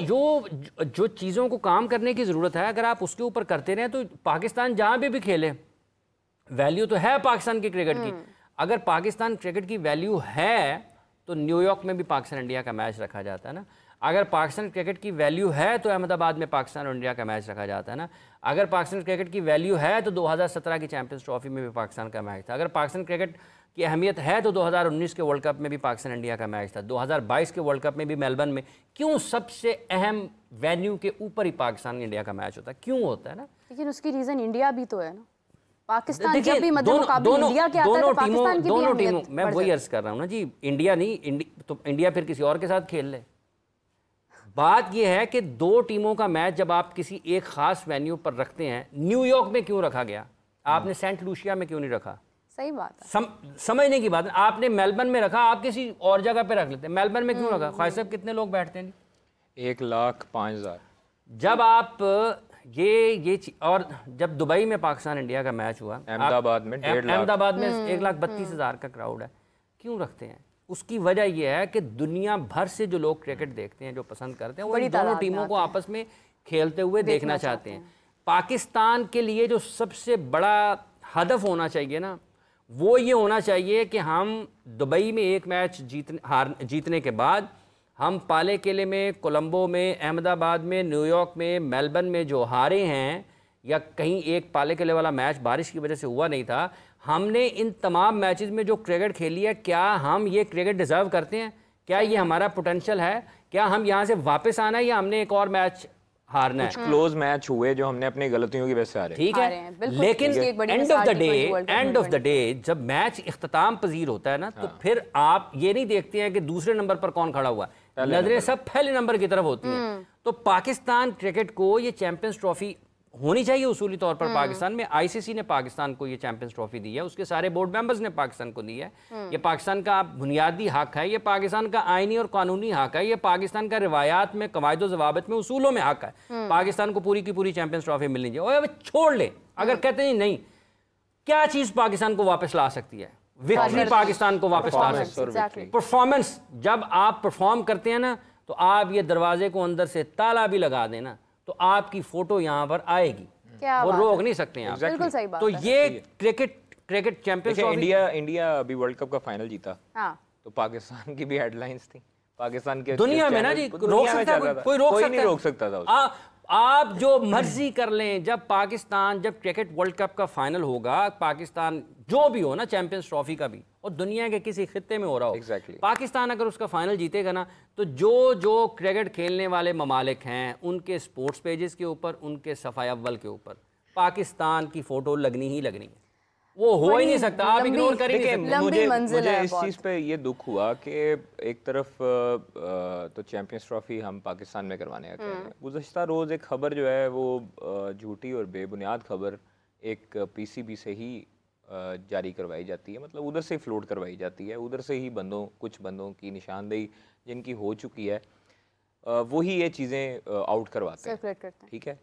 जो चीज़ों को काम करने की ज़रूरत है, अगर आप उसके ऊपर करते रहें तो पाकिस्तान जहाँ भी खेले, वैल्यू तो है पाकिस्तान की क्रिकेट की। अगर पाकिस्तान क्रिकेट की वैल्यू है तो न्यूयॉर्क में भी पाकिस्तान इंडिया का मैच रखा जाता है ना। अगर पाकिस्तान क्रिकेट की वैल्यू है तो अहमदाबाद में पाकिस्तान और इंडिया का मैच रखा जाता है ना। अगर पाकिस्तान क्रिकेट की वैल्यू है तो 2017 की चैंपियंस ट्रॉफी में भी पाकिस्तान का मैच था। अगर पाकिस्तान क्रिकेट की अहमियत है तो 2019 के वर्ल्ड कप में भी पाकिस्तान इंडिया का मैच था। 2022 के वर्ल्ड कप में भी मेलबर्न में क्यों सबसे अहम वेन्यू के ऊपर ही पाकिस्तान इंडिया का मैच होता है, क्यों होता है ना? लेकिन उसकी रीजन इंडिया भी तो है ना। पाकिस्तान जब भी मध्य मुकाबले इंडिया के आता है तो पाकिस्तान की भी दोनों टीमों, मैं वही अर्ज कर रहा हूँ ना जी, इंडिया नहीं, तो इंडिया फिर किसी और के साथ खेल ले। बात यह है कि दो टीमों का मैच जब आप किसी एक खास वेन्यू पर रखते हैं, न्यूयॉर्क में क्यों रखा गया, आपने सेंट लूसिया में क्यों नहीं रखा? सही बात है, समझने की बात है। आपने मेलबर्न में रखा, आप किसी और जगह पे रख लेते। मेलबर्न में क्यों रखा? ख्वाहिश साहब, कितने लोग बैठते हैं? 1,05,000। जब आप ये और जब दुबई में पाकिस्तान इंडिया का मैच हुआ, अहमदाबाद में 1.5 लाख, अहमदाबाद में 1,32,000 का क्राउड है, क्यों रखते हैं? उसकी वजह यह है कि दुनिया भर से जो लोग क्रिकेट देखते हैं, जो पसंद करते हैं, वो इन दोनों टीमों को आपस में खेलते हुए देखना चाहते हैं। पाकिस्तान के लिए जो सबसे बड़ा हदफ होना चाहिए ना, वो ये होना चाहिए कि हम दुबई में एक मैच जीतने के बाद हम पाले किले में, कोलंबो में, अहमदाबाद में, न्यूयॉर्क में, मेलबर्न में जो हारे हैं, या कहीं एक पाले किले वाला मैच बारिश की वजह से हुआ नहीं था, हमने इन तमाम मैचेस में जो क्रिकेट खेली है, क्या हम ये क्रिकेट डिज़र्व करते हैं? क्या ये हमारा पोटेंशियल है? क्या हम यहाँ से वापस आना है या हमने एक और मैच हारना है? कुछ क्लोज मैच हुए जो हमने अपनी गलतियों की वजह से हारे, ठीक है, लेकिन एंड ऑफ द डे जब मैच इख्तिताम पजीर होता है ना, तो फिर आप ये नहीं देखते हैं कि दूसरे नंबर पर कौन खड़ा हुआ, नजरें सब पहले नंबर की तरफ होती हैं। तो पाकिस्तान क्रिकेट को ये चैंपियंस ट्रॉफी होनी चाहिए उसूली तौर पर। पाकिस्तान में आईसीसी ने पाकिस्तान को ये चैंपियंस ट्रॉफी दी है, उसके सारे बोर्ड मेंबर्स ने पाकिस्तान को दी है। ये पाकिस्तान का बुनियादी हक है, ये पाकिस्तान का आईनी और कानूनी हक है, ये पाकिस्तान का रिवायात में, कवायद व ज़वाबित में, उसूलों में हक है। पाकिस्तान को पूरी की पूरी चैंपियंस ट्रॉफी मिलनी चाहिए। और छोड़ ले, अगर कहते हैं नहीं, क्या चीज़ पाकिस्तान को वापस ला सकती है? विक्ट्री पाकिस्तान को वापस ला सकती है, परफॉर्मेंस। जब आप परफॉर्म करते हैं ना, तो आप ये दरवाजे को अंदर से ताला भी लगा देना तो आपकी फोटो यहाँ पर आएगी, वो रोक नहीं सकते हैं आप। बिल्कुल सही बात तो ये क्रिकेट चैंपियंस इंडिया अभी वर्ल्ड कप का फाइनल जीता, तो पाकिस्तान की भी हेडलाइंस थी, पाकिस्तान के दुनिया में ना जी, रोक सकता था कोई? रोक सकता था। आप जो मर्जी कर लें, जब क्रिकेट वर्ल्ड कप का फाइनल होगा, पाकिस्तान जो भी हो ना, चैंपियंस ट्रॉफी का भी, और दुनिया के किसी खित्ते में हो रहा हो, पाकिस्तान अगर उसका फाइनल जीतेगा ना, तो जो क्रिकेट खेलने वाले ममालिक हैं, उनके स्पोर्ट्स पेजेस के ऊपर, उनके सफ़ाए अव्वल के ऊपर पाकिस्तान की फोटो लगनी ही लगनी है। वो हो ही नहीं सकता, आप इग्नोर करेंगे। मुझे इस चीज़ पे ये दुख हुआ कि एक तरफ तो चैंपियंस ट्रॉफी हम पाकिस्तान में करवाने का कह रहे हैं, गुज़श्ता रोज़ एक खबर जो है वो झूठी और बेबुनियाद खबर एक पीसीबी से ही जारी करवाई जाती है, मतलब उधर से फ्लोट करवाई जाती है, उधर से ही कुछ बंदों की निशानदेही जिनकी हो चुकी है, वही ये चीज़ें आउट करवाते हैं। ठीक है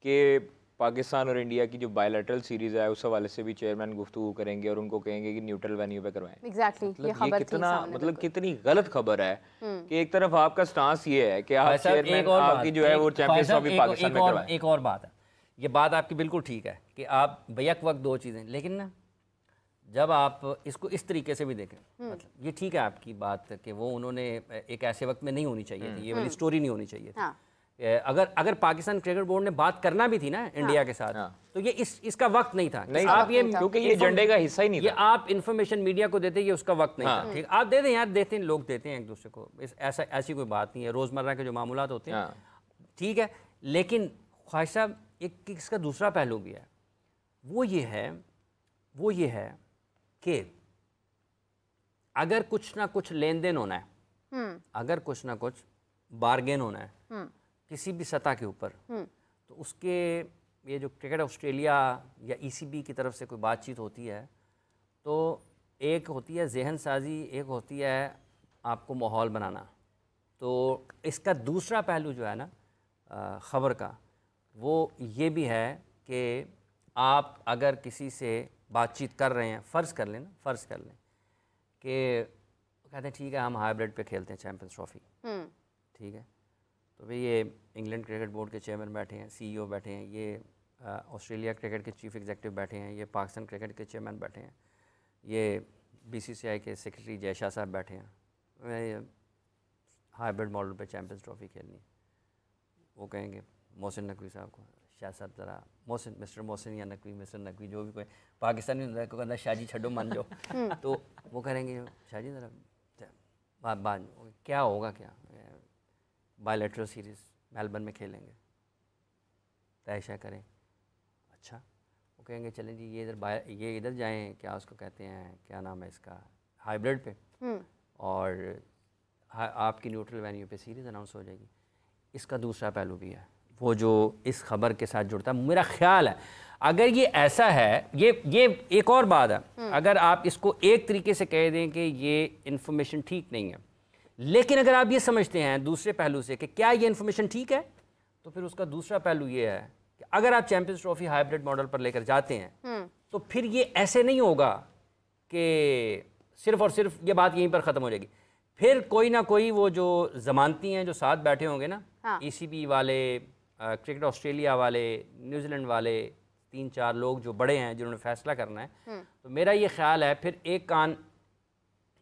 कि पाकिस्तान और इंडिया की जो बायलैटरल सीरीज़ है, उस हवाले से भी चेयरमैन गुफ्तगू करेंगे और उनको कहेंगे कि न्यूट्रल वेन्यू पे करवाएं। ये कितना कितनी गलत खबर है कि एक तरफ आपका स्टांस ये है कि आप चेयरमैन आपकी जो है वो चैंपियंस ट्रॉफी पाकिस्तान में करवाएं। एक और बात है, ये बात आपकी बिल्कुल ठीक है कि आप बैक वक्त दो चीज़ें, लेकिन ना जब आप इसको इस तरीके से भी देखें, मतलब ये ठीक है आपकी बात कि वो उन्होंने एक ऐसे वक्त में नहीं होनी चाहिए थी, ये वाली स्टोरी नहीं होनी चाहिए थी। अगर पाकिस्तान क्रिकेट बोर्ड ने बात करना भी थी ना इंडिया के साथ, तो ये इसका वक्त नहीं था। आप ये क्योंकि ये एजेंडे का हिस्सा ही नहीं था, ये आप इन्फॉर्मेशन मीडिया को देते, ये उसका वक्त नहीं था। ठीक, आप दे दें यार, देते हैं, लोग देते हैं एक दूसरे को, ऐसी कोई बात नहीं है, रोज़मर्रा के जो मामूलात होते हैं, ठीक है। लेकिन ख्वाहिश साहब, एक इसका दूसरा पहलू भी है, वो ये है कि अगर कुछ ना कुछ लेन देन होना है, अगर कुछ ना कुछ बार्गेन होना है किसी भी सतह के ऊपर, तो उसके ये जो क्रिकेट ऑस्ट्रेलिया या ईसीबी की तरफ से कोई बातचीत होती है, तो एक होती है जहन साजी, एक होती है आपको माहौल बनाना। तो इसका दूसरा पहलू जो है ना ख़बर का, वो ये भी है कि आप अगर किसी से बातचीत कर रहे हैं, फ़र्ज़ कर लें कि कहते हैं ठीक है हम हाइब्रिड पे खेलते हैं चैंपियंस ट्रॉफी, ठीक है, तो भाई ये इंग्लैंड क्रिकेट बोर्ड के चेयरमैन बैठे हैं, CEO बैठे हैं, ये ऑस्ट्रेलिया क्रिकेट के चीफ एग्जीक्यूटिव बैठे हैं, ये पाकिस्तान क्रिकेट के चेयरमैन बैठे हैं, ये BCCI के सेक्रेटरी जय शाह साहब बैठे हैं, हाइब्रिड मॉडल पे चैम्पियंस ट्रॉफी खेलनी। वो कहेंगे मोहसिन नकवी साहब को, शाह साहब ज़रा मोहसिन, मिस्टर मोहसिन या नकवी, मिस्टर नकवी, जो भी कोई पाकिस्तानी होता है, को कहता शाहजी छड्डो मान जाओ। तो वो करेंगे शाहजी ज़रा बात क्या होगा, क्या बायलैटरल सीरीज़ मेलबर्न में खेलेंगे, तय करें। अच्छा, वो कहेंगे चलें जी ये इधर जाएं, क्या उसको कहते हैं, क्या नाम है इसका, हाइब्रिड पे, और आपकी न्यूट्रल वेन्यू पे सीरीज़ अनाउंस हो जाएगी। इसका दूसरा पहलू भी है, वो जो इस खबर के साथ जुड़ता है। मेरा ख्याल है अगर ये ऐसा है, ये एक और बात है, अगर आप इसको एक तरीके से कह दें कि ये इन्फॉर्मेशन ठीक नहीं है, लेकिन अगर आप ये समझते हैं दूसरे पहलू से कि क्या ये इन्फॉर्मेशन ठीक है, तो फिर उसका दूसरा पहलू ये है कि अगर आप चैंपियंस ट्रॉफी हाइब्रिड मॉडल पर लेकर जाते हैं तो फिर ये ऐसे नहीं होगा कि सिर्फ और सिर्फ ये बात यहीं पर ख़त्म हो जाएगी। फिर कोई ना कोई वो जो ज़मानती हैं जो साथ बैठे होंगे ना, ECB वाले, क्रिकेट ऑस्ट्रेलिया वाले, न्यूजीलैंड वाले, 3-4 लोग जो बड़े हैं जिन्होंने फैसला करना है, तो मेरा ये ख्याल है फिर एक कान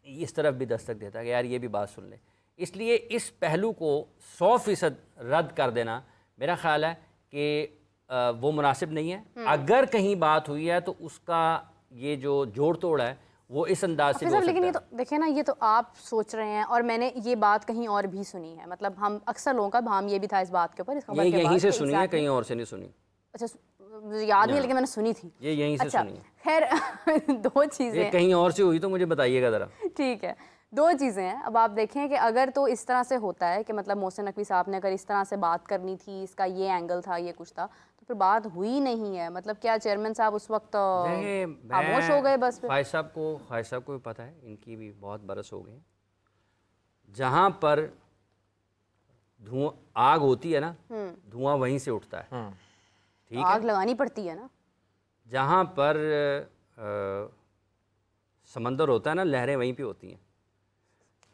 इस तरफ भी दस्तक देता है कि यार ये भी बात सुन ले। इसलिए इस पहलू को 100% रद्द कर देना मेरा ख्याल है कि वो मुनासिब नहीं है। अगर कहीं बात हुई है तो उसका ये जो जोड़ तोड़ है वो इस अंदाज से। लेकिन ये तो देखिए ना, ये तो आप सोच रहे हैं और मैंने ये बात कहीं और भी सुनी है, मतलब हम अक्सर लोगों का भाम ये भी था इस बात के ऊपर, ये यहीं से सुनी है, कहीं और से नहीं सुनी। अच्छा, याद नहीं, लेकिन मैंने सुनी थी। ये यहीं से सुनी है। खैर दो चीज़ें कहीं और से हुई तो मुझे बताइएगा ज़रा। ठीक है, दो चीज़ें हैं। अब आप देखें कि अगर तो इस तरह से होता है कि मतलब मोहसिन नकवी साहब ने अगर इस तरह से बात करनी थी, इसका ये एंगल था, ये कुछ था, तो फिर बात हुई नहीं है। मतलब क्या चेयरमैन साहब उस वक्त खामोश हो गए बस? ख्वाहिश साहब को भी पता है, इनकी भी बहुत बरस हो गई। जहाँ पर आग होती है ना, धुआं वहीं से उठता है। ठीक है, आग लगानी पड़ती है ना। जहाँ पर समंदर होता है ना, लहरें वहीं पे होती हैं।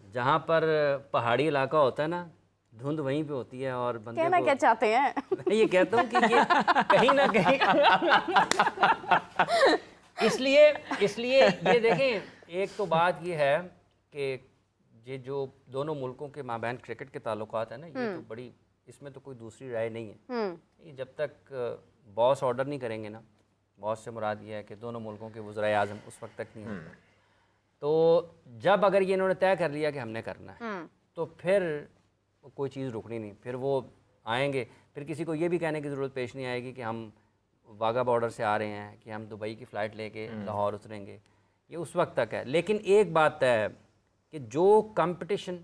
जहाँ पर पहाड़ी इलाका होता है ना, धुंध वहीं पे होती है। और बंदे कहना क्या चाहते हैं? मैं ये कहता हूँ कि ये कहीं ना कहीं इसलिए ये देखें, एक तो बात ये है कि ये जो दोनों मुल्कों के माबैन क्रिकेट के ताल्लुकात है ना, ये तो बड़ी, इसमें तो कोई दूसरी राय नहीं है। ये जब तक बॉस ऑर्डर नहीं करेंगे ना, बॉस से मुराद ये है कि दोनों मुल्कों के वज़राए आज़म, उस वक्त तक नहीं होता। तो जब अगर ये इन्होंने तय कर लिया कि हमने करना है, तो फिर कोई चीज़ रुकनी नहीं। फिर वो आएंगे, फिर किसी को ये भी कहने की ज़रूरत पेश नहीं आएगी कि हम वाघा बॉर्डर से आ रहे हैं, कि हम दुबई की फ़्लाइट लेके लाहौर उतरेंगे। ये उस वक्त तक है। लेकिन एक बात तय है कि जो कंपटीशन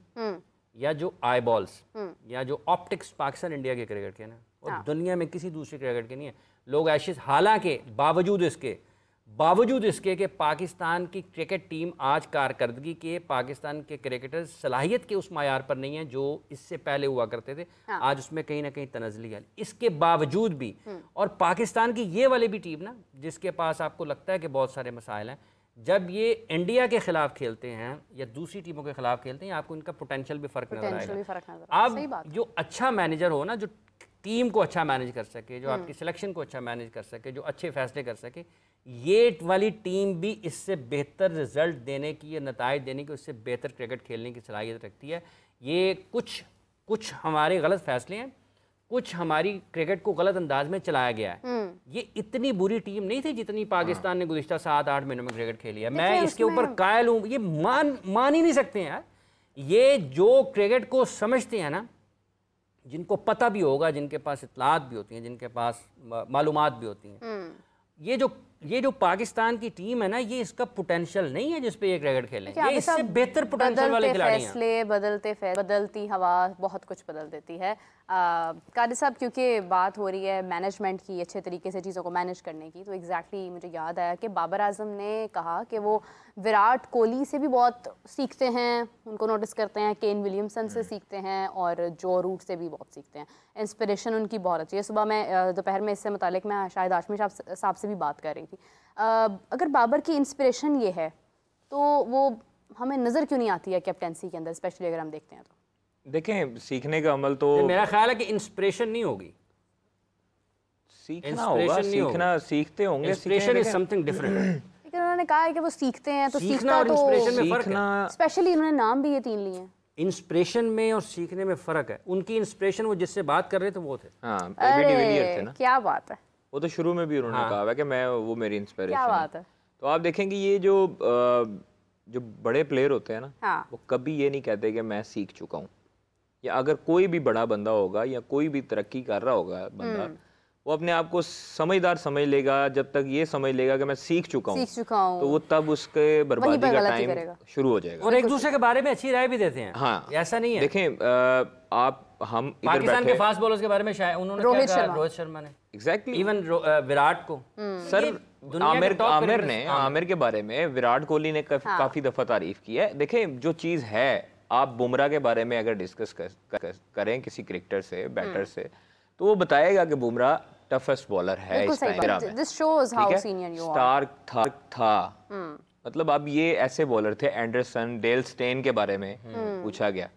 या जो आई बॉल्स या जो ऑप्टिक्स पाकिस्तान इंडिया के क्रिकेट के ना, और दुनिया में किसी दूसरे क्रिकेट के नहीं है। लोग एशेज़, हालांकि बावजूद इसके कि पाकिस्तान की क्रिकेट टीम आज कारकर्दगी के, पाकिस्तान के क्रिकेटर्स सलाहियत के उस मायार पर नहीं है जो इससे पहले हुआ करते थे। आज उसमें कहीं ना कहीं तनज़ली है। इसके बावजूद भी, और पाकिस्तान की ये वाली भी टीम ना, जिसके पास आपको लगता है कि बहुत सारे मसाइल हैं, जब ये इंडिया के खिलाफ खेलते हैं या दूसरी टीमों के खिलाफ खेलते हैं, आपको इनका पोटेंशियल भी फ़र्क नजर आएगा। अब जो अच्छा मैनेजर हो ना, जो टीम को अच्छा मैनेज कर सके, जो आपकी सिलेक्शन को अच्छा मैनेज कर सके, जो अच्छे फैसले कर सके, ये वाली टीम भी इससे बेहतर रिजल्ट देने की या नताइज देने की, उससे बेहतर क्रिकेट खेलने की सलाहियत रखती है। ये कुछ हमारे गलत फैसले हैं, कुछ हमारी क्रिकेट को गलत अंदाज में चलाया गया है। ये इतनी बुरी टीम नहीं थी जितनी पाकिस्तान ने गुज़िश्ता 7-8 महीनों में क्रिकेट खेली है। मैं इसके ऊपर कायल हूँ। ये मान ही नहीं सकते हैं यार। ये जो क्रिकेट को समझते हैं ना, जिनको पता भी होगा, जिनके पास इत्तलात भी होती हैं, जिनके पास मालूमात भी होती हैं, ये जो पाकिस्तान की टीम है ना, ये इसका पोटेंशियल नहीं है जिस पे ये क्रिकेट खेलें। ये इससे बेहतर पोटेंशियल वाले खिलाड़ी हैं। बदलती हवा बहुत कुछ बदल देती है। कादिर साहब, क्योंकि बात हो रही है मैनेजमेंट की, अच्छे तरीके से चीज़ों को मैनेज करने की, तो एग्जैक्टली मुझे याद आया कि बाबर आजम ने कहा कि वो विराट कोहली से भी बहुत सीखते हैं, उनको नोटिस करते हैं, केन विलियमसन से सीखते हैं और जो रूट से भी बहुत सीखते हैं। इंस्पिरेशन उनकी बहुत अच्छी है। सुबह मैं दोपहर में इससे मुतालिक मैं शायद आशमी साहब से भी बात कर रही थी। अगर बाबर की इंस्पिरेशन ये है तो वो हमें नज़र क्यों नहीं आती है कैप्टेंसी के अंदर, स्पेशली अगर हम देखते हैं तो? देखें सीखने का अमल तो मेरा ख्याल है कि इंस्पिरेशन नहीं होगी, सीखना होगा, सीखना सीखते होंगे। Inspiration is something different. लेकिन उन्होंने कहा है कि वो सीखते हैं, तो सीखना और इंस्पिरेशन में फर्क है। स्पेशली उन्होंने नाम भी ये 3 लिए हैं। इंस्पिरेशन में और सीखने में फर्क है। उनकी इंस्पिरेशन वो जिससे बात कर रहे थे वो थे। हाँ, एबी डिविलियर्स थे ना। क्या बात है, वो तो शुरू में भी उन्होंने कहा है कि मैं वो मेरी इंस्पिरेशन क्या बात है। तो आप देखेंगे ये जो बड़े प्लेयर होते हैं ना, हाँ। वो कभी ये नहीं कहते कि मैं सीख चुका हूँ, या अगर कोई भी बड़ा बंदा होगा या कोई भी तरक्की कर रहा होगा बंदा, वो अपने आप को समझदार समझ लेगा जब तक ये समझ लेगा कि मैं सीख चुका हूँ, तो वो तब उसके बर्बादी का टाइम शुरू हो जाएगा। और एक दूसरे के बारे में अच्छी राय भी देते हैं। हाँ, ऐसा नहीं है। देखें हम पाकिस्तान के फास्ट बॉलर्स के बारे में शायद उन्होंने रोहित शर्मा ने एग्जैक्टली, इवन विराट को सर आमिर के बारे में विराट कोहली ने काफी दफा तारीफ की है। देखें जो चीज है, आप बुमराह के बारे में अगर डिस्कस करें किसी क्रिकेटर से, बैटर से, तो वो बताएगा कि बुमराह टफेस्ट बॉलर है इस time. This shows how senior you are. Starc था मतलब अब ये ऐसे बॉलर थे, एंडरसन, डेल स्टेन के बारे में पूछा गया,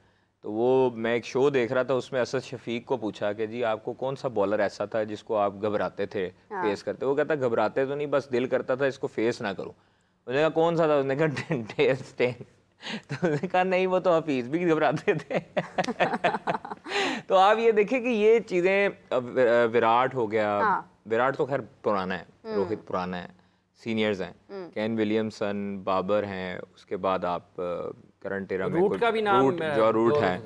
तो वो मैं एक शो देख रहा था, उसमें असद शफीक को पूछा कि जी आपको कौन सा बॉलर ऐसा था जिसको आप घबराते थे फेस करते। वो कहता घबराते तो नहीं, बस दिल करता था इसको फेस ना करूं। उसने कहा कौन सा था? उसने कहा डेल स्टेन। तो उसने कहा नहीं, वो तो हफीज भी घबराते थे। तो आप ये देखिए कि ये चीजें, विराट हो गया, विराट तो खैर पुराना है, रोहित पुराना है, सीनियर्स हैं, केन विलियमसन, बाबर हैं, उसके बाद आप करंट एरा में रूट का भी नाम जो रूट है।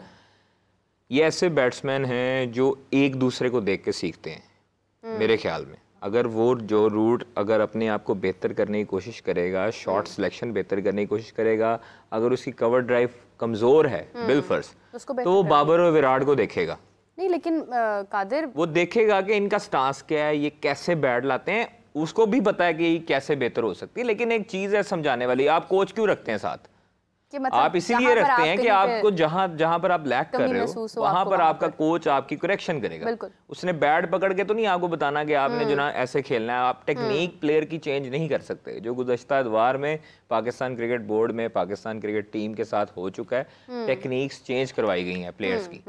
ये ऐसे बैट्समैन हैं जो एक दूसरे को देख के सीखते हैं मेरे ख्याल में। अगर वो जो रूट अगर अपने आप को बेहतर करने की कोशिश करेगा, शॉट सिलेक्शन बेहतर करने की कोशिश करेगा, अगर उसकी कवर ड्राइव कमजोर है बिलफर्स, तो वो बाबर और विराट को देखेगा नहीं। लेकिन कादिर वो देखेगा कि इनका स्टांस क्या है, ये कैसे बैट लाते हैं, उसको भी पता है कि ये कैसे बेहतर हो सकती है। लेकिन एक चीज है समझाने वाली, आप कोच क्यों रखते हैं साथ? मतलब आप इसीलिए रखते हैं कि आपको जहां पर आप लैक कर रहे हो वहां पर आपका कोच आपकी करेक्शन करेगा। उसने बैट पकड़ के तो नहीं आपको बताना कि आपने जो ना ऐसे खेलना है। आप टेक्निक प्लेयर की चेंज नहीं कर सकते, जो गुज़श्ता अदवार में पाकिस्तान क्रिकेट बोर्ड में पाकिस्तान क्रिकेट टीम के साथ हो चुका है। टेक्निक्स चेंज करवाई गई हैं प्लेयर्स की,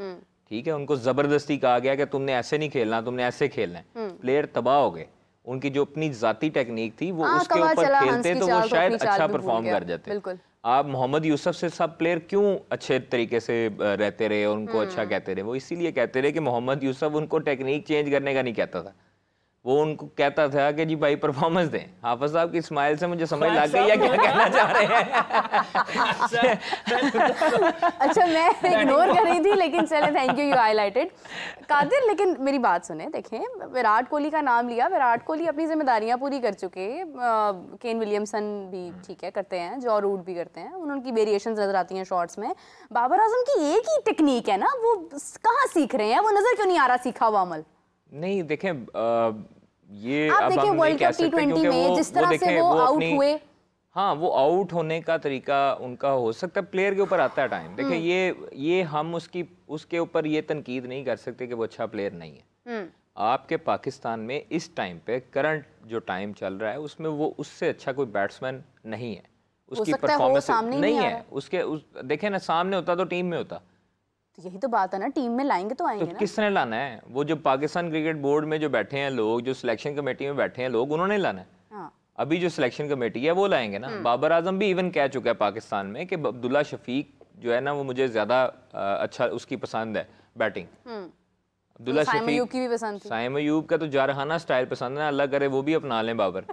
ठीक है। उनको जबरदस्ती कहा गया कि तुमने ऐसे नहीं खेलना, तुमने ऐसे खेलना है। प्लेयर तबाह हो गए, उनकी जो अपनी जाती टेक्निक थी वो उसके ऊपर खेलते तो वो शायद अच्छा परफॉर्म कर जाते। आप मोहम्मद यूसुफ से सब प्लेयर क्यों अच्छे तरीके से रहते रहे और उनको अच्छा कहते रहे? वो इसीलिए कहते रहे कि मोहम्मद यूसुफ उनको टेक्निक चेंज करने का नहीं कहता था, वो उनको कहता था कि जी भाई परफॉर्मेंस दें। हाफिज साहब की स्माइल से मुझे समझ लग गई है क्या कहना चाह रहे हैं। अच्छा मैं इग्नोर कर रही थी, लेकिन चले थैंक यू हाईलाइटेड कादिर। लेकिन मेरी बात सुने, देखें विराट कोहली का नाम लिया, विराट कोहली अपनी जिम्मेदारियां पूरी कर चुके। केन विलियमसन भी ठीक है करते हैं, जॉ रूट भी करते हैं, उनकी वेरिएशंस नजर आती हैं शॉट्स में। बाबर आजम की एक ही टेक्निक है ना, वो कहाँ सीख रहे हैं? वो नजर क्यों नहीं आ रहा सीखा हुआ अमल? नहीं देखें, ये आप देखिए वर्ल्ड कप T20 में जिस तरह से वो आउट हुए, हाँ वो आउट होने का तरीका उनका हो सकता है, प्लेयर के ऊपर आता है टाइम। देखिए ये हम उसके ऊपर ये तनकीद नहीं कर सकते कि वो अच्छा प्लेयर नहीं है। आपके पाकिस्तान में इस टाइम पे करंट जो टाइम चल रहा है उसमें वो उससे अच्छा कोई बैट्समैन नहीं है, उसकी परफॉर्मेंस नहीं है उसके देखें ना, सामने होता तो टीम में होता। यही तो बात है ना, टीम में लाएंगे तो आएंगे ना। किसने लाना है? वो जो पाकिस्तान क्रिकेट बोर्ड में जो बैठे हैं लोग, जो सिलेक्शन कमेटी में बैठे हैं लोग, उन्होंने लाना है। हाँ। अभी जो सिलेक्शन कमेटी है वो लाएंगे ना। बाबर आजम भी इवन कह चुका है पाकिस्तान में कि अब्दुल्ला शफीक जो है ना वो मुझे ज्यादा अच्छा उसकी पसंद है बैटिंग। अब्दुल्ला शफीक की भी पसंद थी। साइम अयूब का तो जारहाना स्टाइल पसंद है, अल्लाह करे वो भी अपना लें बाबर।